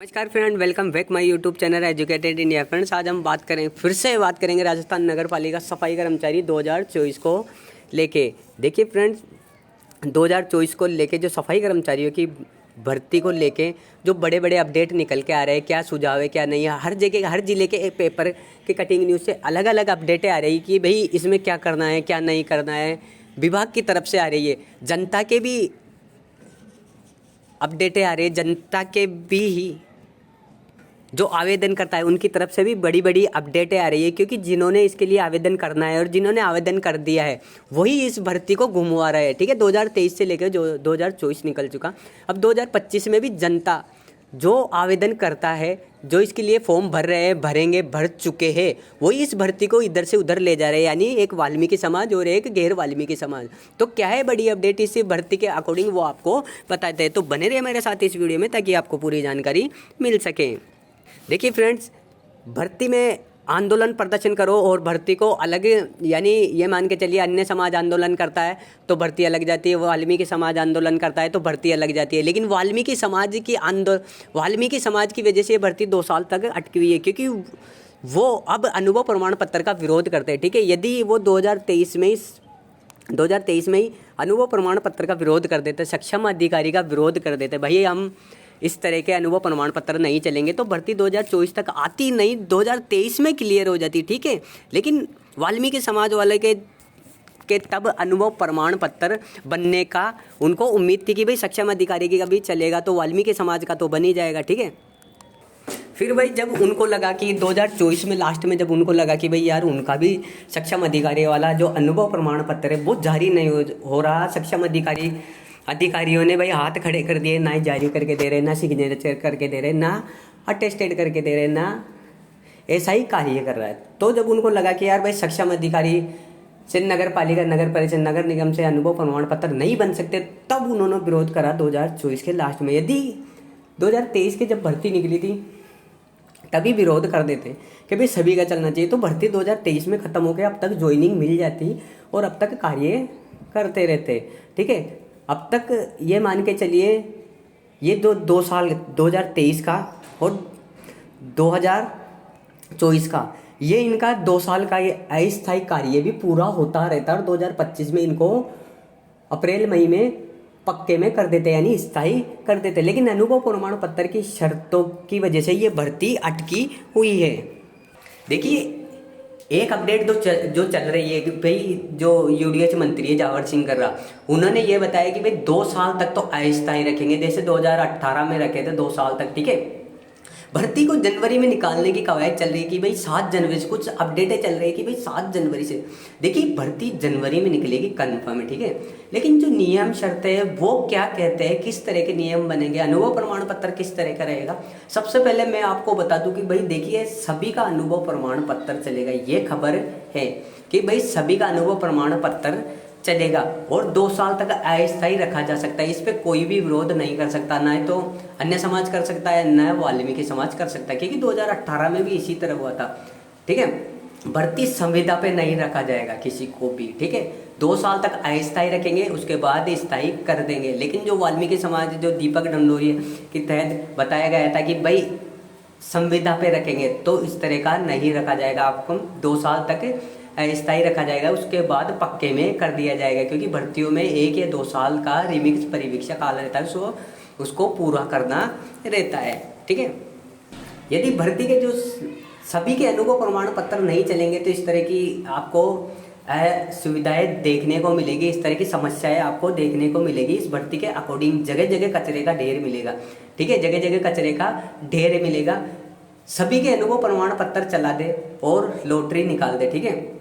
नमस्कार friend, welcome back my YouTube channel educated India. Friends, आज हम फिर से बात करेंगे राजस्थान नगर पालिका सफाई कर्मचारी 2024 को लेके। देखिए फ्रेंड्स, 2024 को लेके जो सफाई कर्मचारियों की भर्ती को लेके जो बड़े बड़े अपडेट निकल के आ रहे हैं, क्या सुझाव है क्या नहीं है, हर जगह हर जिले के एक पेपर के कटिंग न्यूज़ से अलग अलग अपडेटें आ रही कि भाई इसमें क्या करना है क्या नहीं करना है, विभाग की तरफ से आ रही है। जनता के भी अपडेटें आ रही है, जनता के भी जो आवेदन करता है उनकी तरफ से भी बड़ी बड़ी अपडेटें आ रही है, क्योंकि जिन्होंने इसके लिए आवेदन करना है और जिन्होंने आवेदन कर दिया है वही इस भर्ती को घुमवा रहे हैं। ठीक है, 2023 से लेकर जो 2024 निकल चुका, अब 2025 में भी जनता जो आवेदन करता है, जो इसके लिए फॉर्म भर रहे हैं, भरेंगे, भर चुके हैं, वही इस भर्ती को इधर से उधर ले जा रहे हैं, यानी एक वाल्मीकि समाज और एक गैर वाल्मीकि समाज। तो क्या है बड़ी अपडेट इस भर्ती के अकॉर्डिंग, वो आपको बताते हैं। तो बने रहिए मेरे साथ इस वीडियो में ताकि आपको पूरी जानकारी मिल सके। देखिए फ्रेंड्स, भर्ती में आंदोलन प्रदर्शन करो और भर्ती को अलग, यानी ये मान के चलिए अन्य समाज आंदोलन करता है तो भर्ती अलग जाती है, वाल्मीकि समाज आंदोलन करता है तो भर्ती अलग जाती है। लेकिन वाल्मीकि समाज की वजह से ये भर्ती 2 साल तक अटकी हुई है, क्योंकि वो अब अनुभव प्रमाण पत्र का विरोध करते हैं। ठीक है, यदि वो 2023 में ही अनुभव प्रमाण पत्र का विरोध कर देते, सक्षम अधिकारी का विरोध कर देते, भाई हम इस तरह के अनुभव प्रमाण पत्र नहीं चलेंगे, तो भर्ती 2024 तक आती नहीं, 2023 में क्लियर हो जाती। ठीक है, लेकिन वाल्मीकि समाज वाले के तब अनुभव प्रमाण पत्र बनने का उनको उम्मीद थी कि भाई सक्षम अधिकारी का भी चलेगा तो वाल्मीकि समाज का तो बन ही जाएगा। ठीक है, फिर भाई जब उनको लगा कि 2024 में लास्ट में जब उनको लगा कि भाई यार उनका भी सक्षम अधिकारी वाला जो अनुभव प्रमाण पत्र है वो जारी नहीं हो रहा, सक्षम अधिकारियों ने भाई हाथ खड़े कर दिए, ना ही जारी करके दे रहे, ना सिग्नेचर करके दे रहे, ना अटेस्टेड करके दे रहे, ना ऐसा ही कार्य कर रहा है। तो जब उनको लगा कि यार भाई सक्षम अधिकारी से नगर पालिका, नगर परिषद, नगर निगम से अनुभव प्रमाण पत्र नहीं बन सकते, तब उन्होंने विरोध करा 2024 के लास्ट में। यदि 2023 की जब भर्ती निकली थी तभी विरोध कर देते कि भाई सभी का चलना चाहिए, तो भर्ती 2023 में ख़त्म हो गया, अब तक ज्वाइनिंग मिल जाती और अब तक कार्य करते रहते। ठीक है, अब तक ये मान के चलिए ये 2 साल 2023 का और 2024 का, ये इनका 2 साल का ये अस्थायी कार्य भी पूरा होता रहता और 2025 में इनको अप्रैल मई में पक्के में कर देते, यानी स्थायी कर देते। लेकिन अनुभव प्रमाण पत्र की शर्तों की वजह से ये भर्ती अटकी हुई है। देखिए, एक अपडेट जो चल रही है कि भाई जो यूडीएच मंत्री है जावर सिंह गर्रा, उन्होंने ये बताया कि भाई 2 साल तक तो अस्थायी रखेंगे, जैसे 2018 में रखे थे 2 साल तक। ठीक है, भर्ती को जनवरी में निकालने की कवायद चल रही है कि भाई 7 जनवरी से, कुछ अपडेटें चल रही है कि भाई 7 जनवरी से। देखिए, भर्ती जनवरी में निकलेगी कन्फर्म है। ठीक है, लेकिन जो नियम शर्तें हैं वो क्या कहते हैं, किस तरह के नियम बनेंगे, अनुभव प्रमाण पत्र किस तरह का रहेगा। सबसे पहले मैं आपको बता दूं कि भाई देखिए, सभी का अनुभव प्रमाण पत्र चलेगा, ये खबर है कि भाई सभी का अनुभव प्रमाण पत्र चलेगा और 2 साल तक अस्थायी रखा जा सकता है। इस पर कोई भी विरोध नहीं कर सकता, ना तो अन्य समाज कर सकता है, न वाल्मीकि समाज कर सकता है, क्योंकि 2018 में भी इसी तरह हुआ था। ठीक है, भर्ती संविदा पे नहीं रखा जाएगा किसी को भी। ठीक है, 2 साल तक अस्थायी रखेंगे, उसके बाद स्थायी कर देंगे। लेकिन जो वाल्मीकि समाज, जो दीपक डंडोरिया के तहत बताया गया था कि भाई संविदा पे रखेंगे, तो इस तरह का नहीं रखा जाएगा, आपको 2 साल तक अस्थायी रखा जाएगा, उसके बाद पक्के में कर दिया जाएगा, क्योंकि भर्तियों में 1 या 2 साल का रिमिक्स परिवीक्षा काल रहता है, उसको पूरा करना रहता है। ठीक है, यदि भर्ती के जो सभी के अनुभव प्रमाण पत्र नहीं चलेंगे तो इस तरह की आपको सुविधाएं देखने को मिलेगी, इस तरह की समस्याएं आपको देखने को मिलेगी। इस भर्ती के अकॉर्डिंग जगह जगह कचरे का ढेर मिलेगा। ठीक है, जगह जगह कचरे का ढेर मिलेगा। सभी के अनुभव प्रमाण पत्र चला दे और लॉटरी निकाल दे। ठीक है,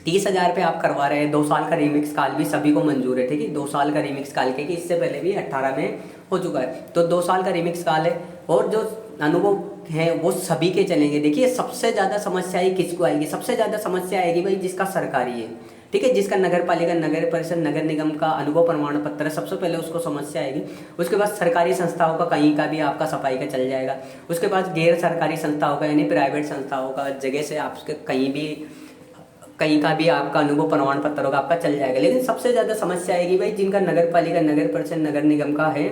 30,000 पे आप करवा रहे हैं, 2 साल का रिमिक्स काल भी सभी को मंजूर है। ठीक है, 2 साल का रिमिक्स काल के, कि इससे पहले भी 18 में हो चुका है, तो 2 साल का रिमिक्स काल है और जो अनुभव है वो सभी के चलेंगे। देखिए, सबसे ज़्यादा समस्या ही किसको आएगी, सबसे ज़्यादा समस्या आएगी भाई जिसका सरकारी है। ठीक है, जिसका नगर पालिका, नगर परिषद, नगर निगम का अनुभव प्रमाण पत्र है, सबसे पहले उसको समस्या आएगी। उसके बाद सरकारी संस्थाओं का कहीं का भी आपका सफाई का चल जाएगा। उसके बाद गैर सरकारी संस्थाओं का, यानी प्राइवेट संस्थाओं का, जगह से आपके कहीं का भी आपका अनुभव प्रमाण पत्र होगा, आपका चल जाएगा। लेकिन सबसे ज़्यादा समस्या आएगी भाई जिनका नगर पालिका, नगर परिषद, नगर निगम का है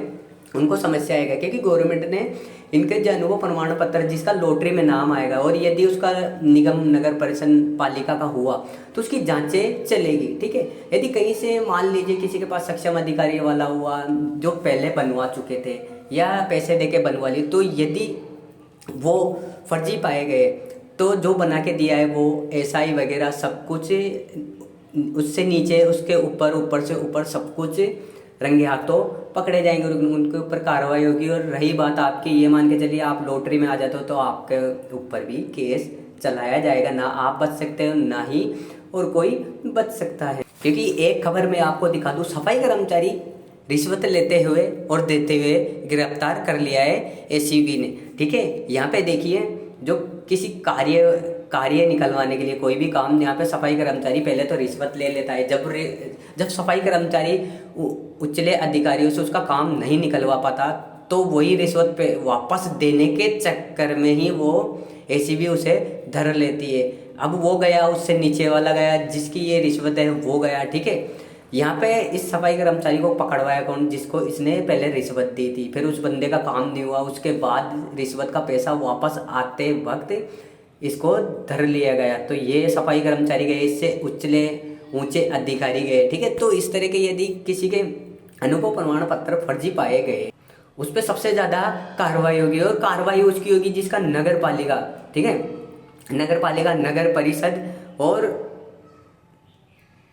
उनको समस्या आएगा, क्योंकि गवर्नमेंट ने इनके जो अनुभव प्रमाण पत्र जिसका लॉटरी में नाम आएगा और यदि उसका निगम नगर परिषद पालिका का हुआ तो उसकी जांचें चलेगी। ठीक है, यदि कहीं से मान लीजिए किसी के पास सक्षम अधिकारी वाला हुआ जो पहले बनवा चुके थे या पैसे देके बनवा लिए, तो यदि वो फर्जी पाए गए तो जो बना के दिया है वो एसआई वगैरह सब कुछ, उससे नीचे उसके ऊपर, ऊपर से ऊपर सब कुछ रंगे हाथों पकड़े जाएंगे और उनके ऊपर कार्रवाई होगी। और रही बात आपकी, ये मान के चलिए आप लॉटरी में आ जाते हो तो आपके ऊपर भी केस चलाया जाएगा, ना आप बच सकते हो ना ही और कोई बच सकता है। क्योंकि एक खबर मैं आपको दिखा दूँ, सफाई कर्मचारी रिश्वत लेते हुए और देते हुए गिरफ्तार कर लिया है एसीबी ने। ठीक है, यहाँ पे देखिए, जो किसी कार्य निकलवाने के लिए कोई भी काम, यहाँ पे सफाई कर्मचारी पहले तो रिश्वत ले लेता है। जब सफाई कर्मचारी उचले अधिकारियों से उसका काम नहीं निकलवा पाता तो वही रिश्वत पे वापस देने के चक्कर में ही वो एसीबी उसे धर लेती है। अब वो गया, उससे नीचे वाला गया, जिसकी ये रिश्वत है वो गया। ठीक है, यहाँ पे इस सफाई कर्मचारी को पकड़वाया कौन, जिसको इसने पहले रिश्वत दी थी, फिर उस बंदे का काम नहीं हुआ, उसके बाद रिश्वत का पैसा वापस आते वक्त इसको धर लिया गया। तो ये सफाई कर्मचारी गए, इससे उचले ऊंचे अधिकारी गए। ठीक है, तो इस तरह के यदि किसी के अनुभव प्रमाण पत्र फर्जी पाए गए उस पर सबसे ज़्यादा कार्रवाई होगी, और कार्रवाई उसकी होगी जिसका नगर पालिका, ठीक है, नगर पालिका, नगर परिषद और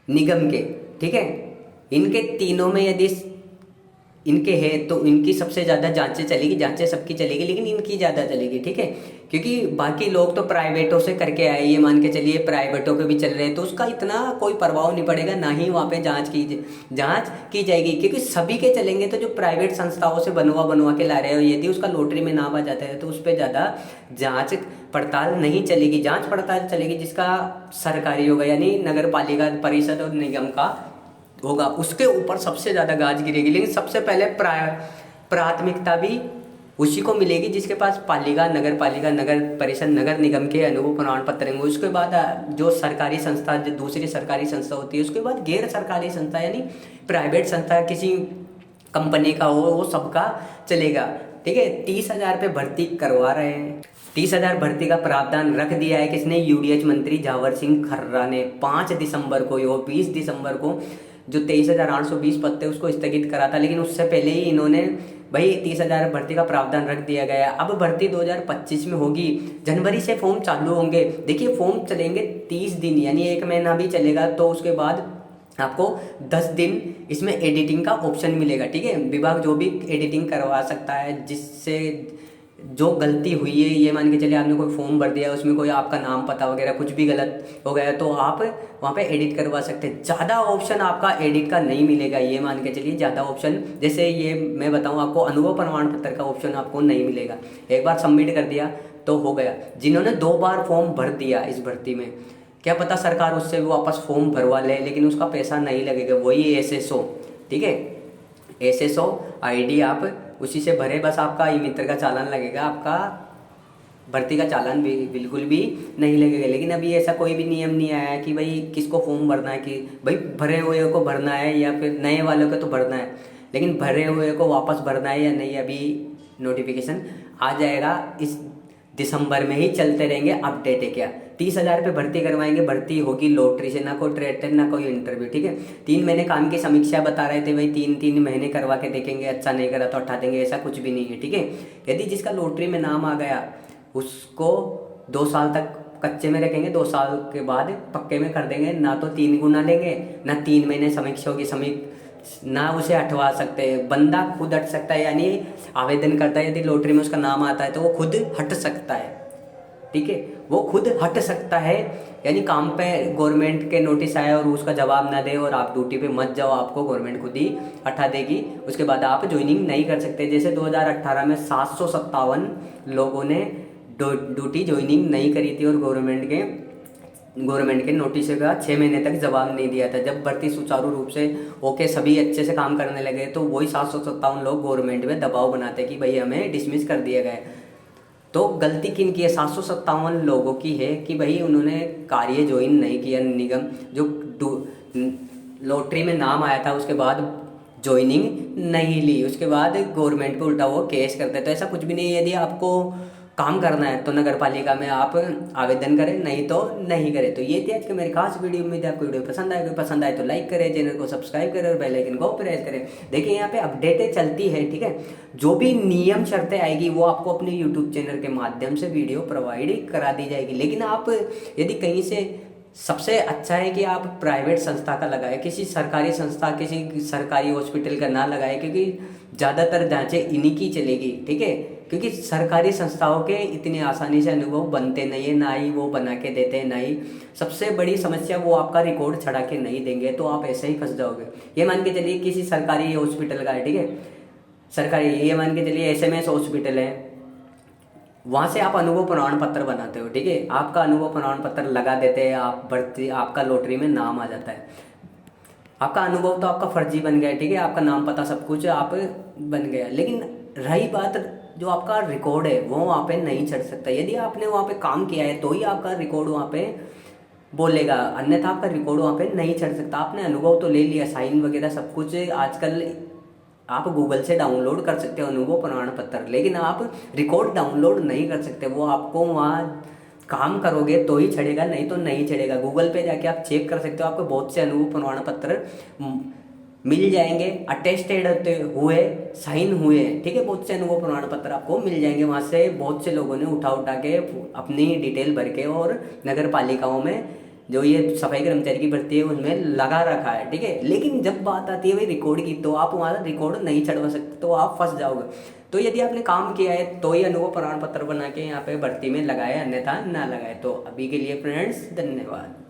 निगम के, ठीक है, इनके तीनों में यदि इनके है तो इनकी सबसे ज़्यादा जांचें चलेगी, जांचें सबकी चलेगी, लेकिन इनकी ज़्यादा चलेगी। ठीक है, क्योंकि बाकी लोग तो प्राइवेटों से करके आए, ये मान के चलिए प्राइवेटों के भी चल रहे हैं, तो उसका इतना कोई प्रभाव नहीं पड़ेगा, ना ही वहाँ पे जांच की जाएगी, क्योंकि सभी के चलेंगे। तो जो प्राइवेट संस्थाओं से बनवा के ला रहे हो, यदि उसका लॉटरी में नाम आ जाता है तो उस पर ज़्यादा जाँच पड़ताल नहीं चलेगी। जाँच पड़ताल चलेगी जिसका सरकारी होगा, यानी नगर पालिका परिषद और निगम का होगा, उसके ऊपर सबसे ज़्यादा गाज गिरेगी। लेकिन सबसे पहले प्राथमिकता भी उसी को मिलेगी जिसके पास पालिका, नगर पालिका, नगर परिषद, नगर निगम के अनुभव प्रमाण पत्र होंगे। उसके बाद जो सरकारी संस्था, जो दूसरी सरकारी संस्था होती है, उसके बाद गैर सरकारी संस्था यानी प्राइवेट संस्था, किसी कंपनी का हो, वो सबका चलेगा। ठीक है, 30,000 पे भर्ती करवा रहे हैं। 30,000 भर्ती का प्रावधान रख दिया है किसने, यूडीएच मंत्री झावर सिंह खर्रा ने 5 दिसंबर को, यो 20 दिसंबर को जो 23,820 पद थे उसको स्थगित करा था। लेकिन उससे पहले ही इन्होंने भाई 30,000 भर्ती का प्रावधान रख दिया गया। अब भर्ती 2025 में होगी, जनवरी से फॉर्म चालू होंगे। देखिए, फॉर्म चलेंगे 30 दिन, यानी 1 महीना भी चलेगा, तो उसके बाद आपको 10 दिन इसमें एडिटिंग का ऑप्शन मिलेगा। ठीक है, विभाग जो भी एडिटिंग करवा सकता है, जिससे जो गलती हुई है, ये मान के चलिए आपने कोई फॉर्म भर दिया, उसमें कोई आपका नाम पता वगैरह कुछ भी गलत हो गया तो आप वहाँ पे एडिट करवा सकते हैं। ज़्यादा ऑप्शन आपका एडिट का नहीं मिलेगा, ये मान के चलिए ज़्यादा ऑप्शन, जैसे ये मैं बताऊँ आपको, अनुभव प्रमाण पत्र का ऑप्शन आपको नहीं मिलेगा। एक बार सबमिट कर दिया तो हो गया। जिन्होंने 2 बार फॉर्म भर दिया इस भर्ती में, क्या पता सरकार उससे वापस फॉर्म भरवा ले, लेकिन उसका पैसा नहीं लगेगा। वही एसएसओ, ठीक है, एसएसओ आईडी आप उसी से भरे, बस आपका ई मित्र का चालान लगेगा, आपका भर्ती का चालान भी बिल्कुल भी नहीं लगेगा। लेकिन अभी ऐसा कोई भी नियम नहीं आया कि भाई किसको फॉर्म भरना है, कि भाई भरे हुए को भरना है या फिर नए वालों को तो भरना है, लेकिन भरे हुए को वापस भरना है या नहीं, अभी नोटिफिकेशन आ जाएगा। इस दिसंबर में ही चलते रहेंगे, अपडेट है क्या। 30,000 पे भर्ती करवाएंगे, भर्ती होगी लॉटरी से, ना कोई ट्रेड ना कोई इंटरव्यू। ठीक है, 3 महीने काम की समीक्षा बता रहे थे, भाई 3 महीने करवा के देखेंगे, अच्छा नहीं करा तो हटा देंगे, ऐसा कुछ भी नहीं है। ठीक है, यदि जिसका लॉटरी में नाम आ गया उसको 2 साल तक कच्चे में रखेंगे, 2 साल के बाद पक्के में कर देंगे। ना तो 3 गुना लेंगे, ना 3 महीने समीक्षा होगी, ना उसे हटवा सकते, बंदा खुद हट सकता है, यानी आवेदन करता है, यदि लॉटरी में उसका नाम आता है तो वो खुद हट सकता है। ठीक है, वो खुद हट सकता है, यानी काम पे गवर्नमेंट के नोटिस आए और उसका जवाब ना दे और आप ड्यूटी पे मत जाओ, आपको गवर्नमेंट खुद ही हटा देगी। उसके बाद आप ज्वाइनिंग नहीं कर सकते। जैसे 2018 में 757 लोगों ने ड्यूटी ज्वाइनिंग नहीं करी थी और गवर्नमेंट के नोटिस का 6 महीने तक जवाब नहीं दिया था। जब भर्ती सुचारू रूप से ओके, सभी अच्छे से काम करने लगे, तो वही 757 लोग गवर्नमेंट में दबाव बनाते कि भाई हमें डिसमिस कर दिया गया। तो गलती किन की है, 757 लोगों की है कि भाई उन्होंने कार्य ज्वाइन नहीं किया। निगम जो लॉटरी में नाम आया था उसके बाद ज्वाइनिंग नहीं ली, उसके बाद गवर्नमेंट पे उल्टा वो केस करते हैं। तो ऐसा कुछ भी नहीं है, यदि आपको काम करना है तो नगर पालिका में आप आवेदन करें, नहीं तो नहीं करें। तो ये थी आज की मेरी खास वीडियो। उम्मीद है आपको वीडियो पसंद आएगी, पसंद आए तो लाइक करें, चैनल को सब्सक्राइब करें और बेल आइकन को प्रेस करें। देखिए यहाँ पे अपडेटें चलती है, ठीक है। जो भी नियम शर्तें आएगी वो आपको अपने यूट्यूब चैनल के माध्यम से वीडियो प्रोवाइड करा दी जाएगी। लेकिन आप यदि कहीं से, सबसे अच्छा है कि आप प्राइवेट संस्था का लगाएं, किसी सरकारी संस्था, किसी सरकारी हॉस्पिटल का ना लगाएं, क्योंकि ज़्यादातर जांचें इन्हीं की चलेगी, ठीक है। क्योंकि सरकारी संस्थाओं के इतनी आसानी से अनुभव बनते नहीं है, ना ही वो बना के देते हैं, ना ही सबसे बड़ी समस्या वो आपका रिकॉर्ड छड़ा के नहीं देंगे, तो आप ऐसे ही फंस जाओगे। ये मान के चलिए किसी सरकारी हॉस्पिटल का है, ठीक है, सरकारी, ये मान के चलिए एसएमएस हॉस्पिटल है, वहाँ से आप अनुभव प्रमाण पत्र बनाते हो, ठीक है, आपका अनुभव प्रमाण पत्र लगा देते हैं, आप भर्ती, आपका लॉटरी में नाम आ जाता है, आपका अनुभव तो आपका फर्जी बन गया, ठीक है, आपका नाम पता सब कुछ आप बन गया। लेकिन रही बात, जो आपका रिकॉर्ड है वो वहाँ पे नहीं चढ़ सकता। यदि आपने वहाँ पे काम किया है तो ही आपका रिकॉर्ड वहाँ पे बोलेगा, अन्यथा आपका रिकॉर्ड वहाँ पे नहीं चढ़ सकता। आपने अनुभव तो ले लिया, साइन वगैरह सब कुछ आजकल आप गूगल से डाउनलोड कर सकते हो अनुभव प्रमाण पत्र, लेकिन आप रिकॉर्ड डाउनलोड नहीं कर सकते। वो आपको वहाँ काम करोगे तो ही चढ़ेगा, नहीं तो नहीं चढ़ेगा। गूगल पे जाके आप चेक कर सकते हो, आपको बहुत से अनुभव प्रमाण पत्र मिल जाएंगे, अटेस्टेड हुए, साइन हुए, ठीक है, बहुत से अनुभव प्रमाण पत्र आपको मिल जाएंगे। वहाँ से बहुत से लोगों ने उठा उठा के अपनी डिटेल भर के और नगर पालिकाओं में जो ये सफाई कर्मचारी की भर्ती है उनमें लगा रखा है, ठीक है। लेकिन जब बात आती है भाई रिकॉर्ड की, तो आप वहाँ रिकॉर्ड नहीं चढ़वा सकते, तो आप फंस जाओगे। तो यदि आपने काम किया है तो ही अनुभव प्रमाण पत्र बना के यहाँ पे भर्ती में लगाए, अन्यथा ना लगाए। तो अभी के लिए फ्रेंड्स धन्यवाद।